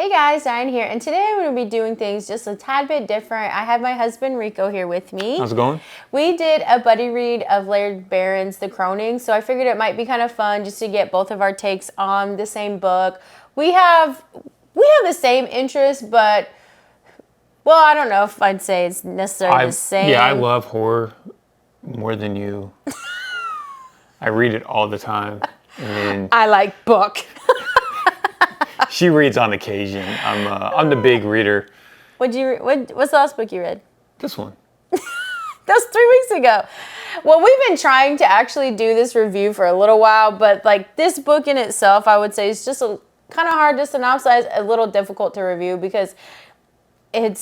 Hey guys, Diane here, and today I'm going to be doing things just a tad bit different. I have my husband Rico here with me. How's it going? We did a buddy read of Laird Barron's The Croning, so I figured it might be kind of fun just to get both of our takes on the same book. We have the same interest, but well, I don't know if I'd say it's necessarily the same. Yeah, I love horror more than you. I read it all the time. And I like book. she reads on occasion. I'm the big reader. What's the last book you read? This one. That was 3 weeks ago. Well, we've been trying to actually do this review for a little while, but like this book in itself, I would say is just kind of hard to synopsize, a little difficult to review because it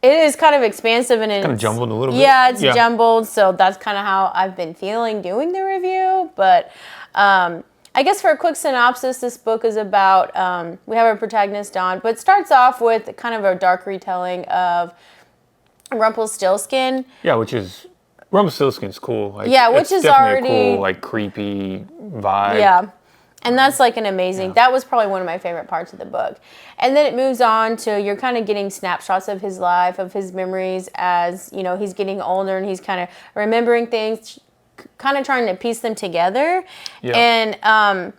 is kind of expansive and it's kind of jumbled a little bit. Yeah, it's jumbled, so that's kind of how I've been feeling doing the review. But I guess for a quick synopsis, this book is about, we have our protagonist, Dawn, but it starts off with kind of a dark retelling of Rumpelstiltskin. Yeah, Rumpelstiltskin's cool. Like, yeah, which is already a cool, like, creepy vibe. Yeah, and that's like an amazing, that was probably one of my favorite parts of the book. And then it moves on to, you're kind of getting snapshots of his life, of his memories as, you know, he's getting older and he's kind of remembering things, kind of trying to piece them together. Yeah. And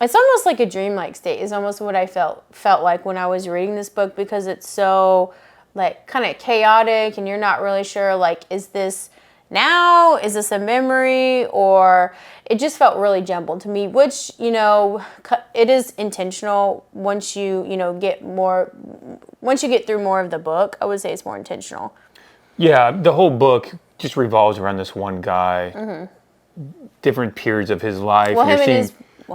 it's almost like a dreamlike state is almost what I felt like when I was reading this book, because it's so like kind of chaotic and you're not really sure, like, is this now? Is this a memory? Or it just felt really jumbled to me, which, you know, it is intentional once you get through more of the book. I would say it's more intentional. Yeah, the whole book just revolves around this one guy. Mm-hmm. Different periods of his life. Well,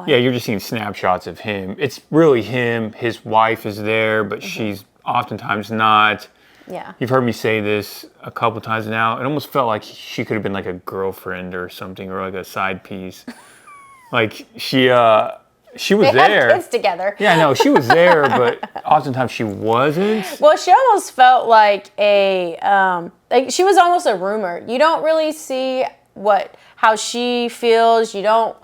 you're just seeing snapshots of him. It's really him. His wife is there, but she's oftentimes not. Yeah. You've heard me say this a couple times now. It almost felt like she could have been like a girlfriend or something, or like a side piece. Like she was they there. Had kids together. Yeah, no, she was there, but oftentimes she wasn't. Well, she almost felt like like she was almost a rumor. You don't really see how she feels. You don't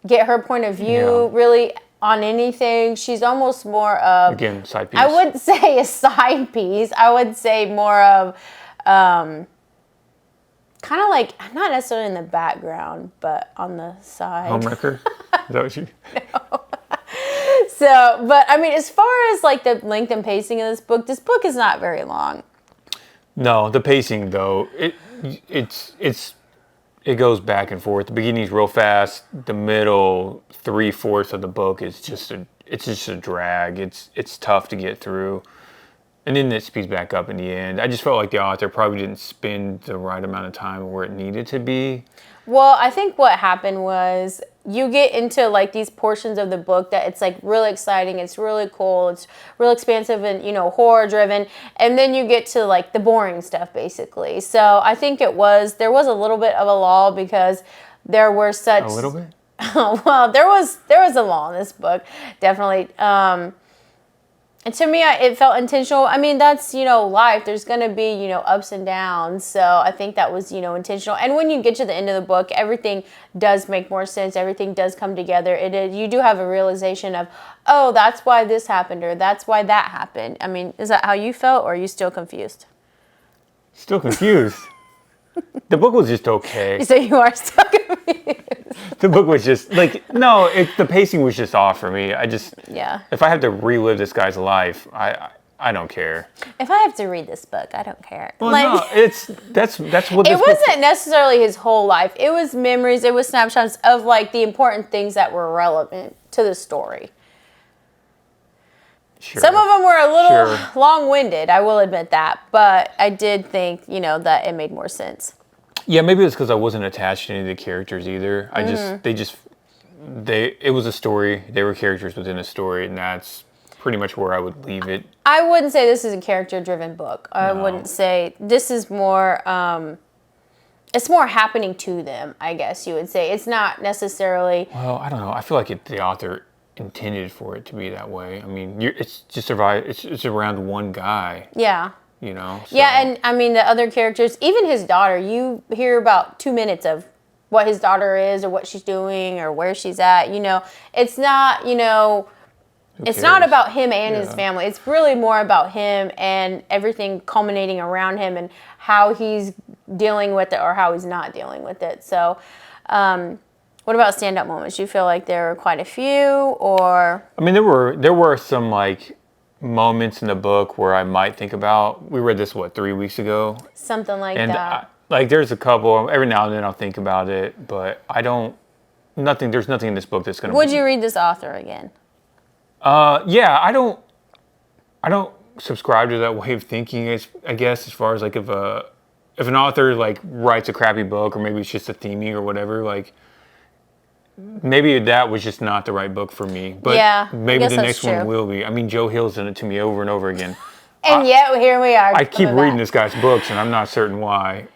get her point of view really on anything. She's almost more of, again, side piece. I wouldn't say a side piece. I would say more of kind of like, not necessarily in the background, but on the side. Homewrecker? Is that what you... No. So, but I mean, as far as like the length and pacing of this book is not very long. No, the pacing though, it goes back and forth. The beginning's real fast. The middle 3/4 of the book is just a drag. It's tough to get through, and then it speeds back up in the end. I just felt like the author probably didn't spend the right amount of time where it needed to be. Well, I think what happened was you get into like these portions of the book that it's like really exciting, it's really cool, it's real expansive and, you know, horror driven, and then you get to like the boring stuff basically. So I think there was a little bit of a lull because there were such... A little bit? Well, there was a lull in this book, definitely. And to me, it felt intentional. I mean, that's, you know, life. There's going to be, you know, ups and downs. So I think that was, you know, intentional. And when you get to the end of the book, everything does make more sense. Everything does come together. You do have a realization of, oh, that's why this happened, or that's why that happened. I mean, is that how you felt, or are you still confused? Still confused. The book was just okay. So you are still confused. The book was just like, no, the pacing was just off for me. If I have to relive this guy's life, I don't care. If I have to read this book, I don't care. Well, no, that's what it wasn't necessarily his whole life. It was memories. It was snapshots of like the important things that were relevant to the story. Sure. Some of them were a little long-winded, I will admit that, but I did think, you know, that it made more sense. Yeah, maybe it's because I wasn't attached to any of the characters either. It was a story. They were characters within a story, and that's pretty much where I would leave it. I wouldn't say this is a character-driven book. I wouldn't say this is more. It's more happening to them, I guess you would say. It's not necessarily. Well, I don't know. I feel like the author intended for it to be that way. I mean, it's around one guy. Yeah. You know? So. Yeah, and I mean, the other characters, even his daughter, you hear about 2 minutes of what his daughter is or what she's doing or where she's at. You know, it's not, you know, It's not cares? about him and his Yeah. family. It's really more about him and everything culminating around him and how he's dealing with it or how he's not dealing with it. So, what about stand-up moments? Do you feel like there were quite a few, or I mean, there were some like moments in the book where I might think about. We read this 3 weeks ago, something like and that? like there's a couple. Every now and then I'll think about it, but I don't. Nothing. There's nothing in this book that's gonna. Would you read this author again? Yeah, I don't subscribe to that way of thinking. I guess as far as like if an author like writes a crappy book or maybe it's just a theming or whatever, like maybe that was just not the right book for me. But Yeah, I maybe guess the that's next true. one will be. I mean, Joe Hill's done it to me over and over again. And yet here we are. I keep coming reading back. this guy's books and I'm not certain why.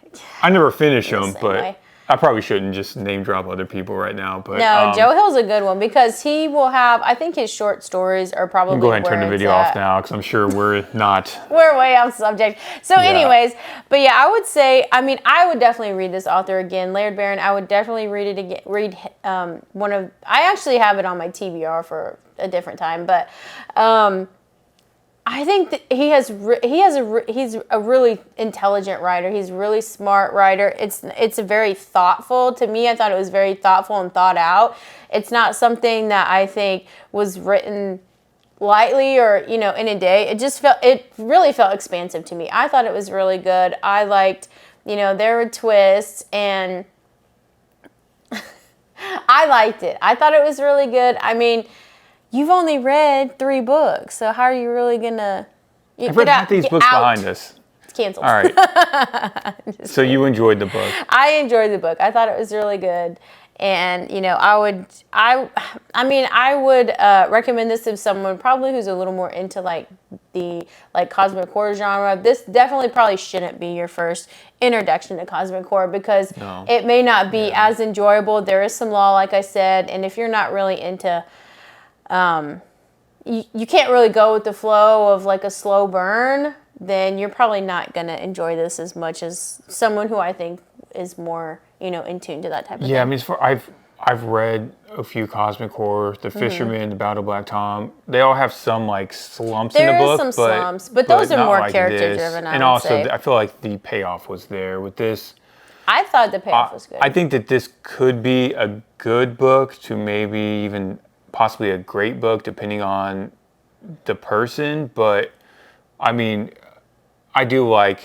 I never finish them, same but way. I probably shouldn't just name drop other people right now. But No, Joe Hill's a good one because he will have. I think his short stories are probably. go ahead and turn where the it's video off at. now because I'm sure we're not. We're way off subject. So, Yeah. anyways, but yeah, I would say. I mean, I would definitely read this author again, Laird Barron. I would definitely read it again. Read one of. I actually have it on my TBR for a different time, but. I think that he's a really intelligent writer. He's a really smart writer. It's a very thoughtful. To me, I thought it was very thoughtful and thought out. It's not something that I think was written lightly or in a day. It really felt expansive to me. I thought it was really good. I liked, there were twists and I liked it. I thought it was really good. I mean, you've only read 3 books, so how are you really gonna? I've read half these books behind us. It's canceled. All right. So you enjoyed the book. I enjoyed the book. I thought it was really good, and I would recommend this to someone probably who's a little more into like the cosmic horror genre. This definitely probably shouldn't be your first introduction to cosmic horror because it may not be as enjoyable. There is some law, like I said, and if you're not really into you can't really go with the flow of like a slow burn, then you're probably not going to enjoy this as much as someone who I think is more, in tune to that type of thing. Yeah, I mean, I've read a few cosmic horror, The Fisherman, The Battle of Black Tom. They all have some like slumps in the book. There is some slumps, but those are not more like character this. driven, I And would also, say. I feel like the payoff was there with this. I thought the payoff was good. I think that this could be a good book to maybe even possibly a great book, depending on the person. But I mean, I do like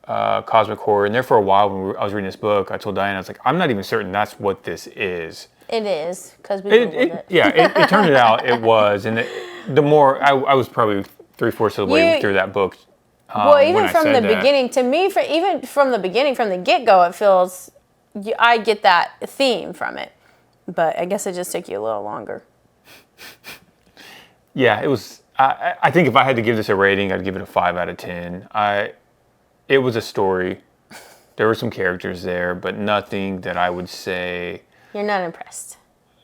cosmic horror, and there for a while when I was reading this book, I told Diana, I was like, I'm not even certain that's what this is. It is, because we Googled it. Yeah, it turned out it was, and the more I was probably 3/4 of the way through that book. Well, even when I from said the that. beginning, to me, even from the beginning, from the get-go, it feels, I get that theme from it. But I guess it just took you a little longer. Yeah, it was. I think if I had to give this a rating, I'd give it a 5 out of 10. It was a story. There were some characters there, but nothing that I would say You're not impressed.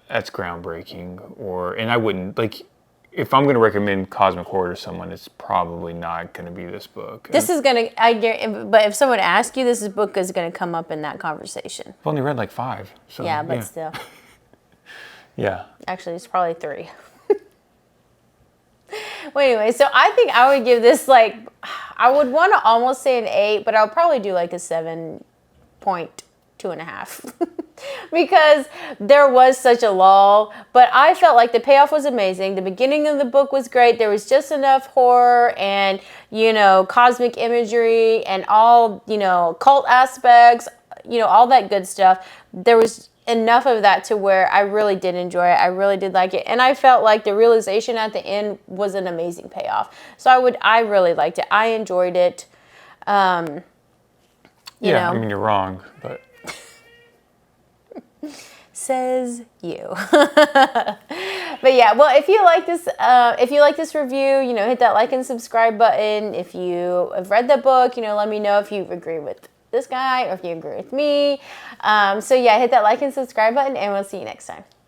that's groundbreaking. And I wouldn't like. If I'm going to recommend cosmic horror to someone, it's probably not going to be this book. This is going to, but if someone asks you, this book is going to come up in that conversation. I've only read like 5. So, Yeah, but still. Yeah. Actually, it's probably 3. Well, anyway, so I think I would give this I would want to almost say an 8, but I'll probably do like a 7.2.5 because there was such a lull. But I felt like the payoff was amazing. The beginning of the book was great. There was just enough horror and, cosmic imagery and all, cult aspects, all that good stuff. There was enough of that to where I really did enjoy it. I really did like it. And I felt like the realization at the end was an amazing payoff. So I really liked it. I enjoyed it. You know. I mean, you're wrong, but. Says you. But yeah, well, if you like this review, hit that like and subscribe button. If you have read the book, let me know if you agree with this guy or if you agree with me. So yeah, hit that like and subscribe button, and we'll see you next time.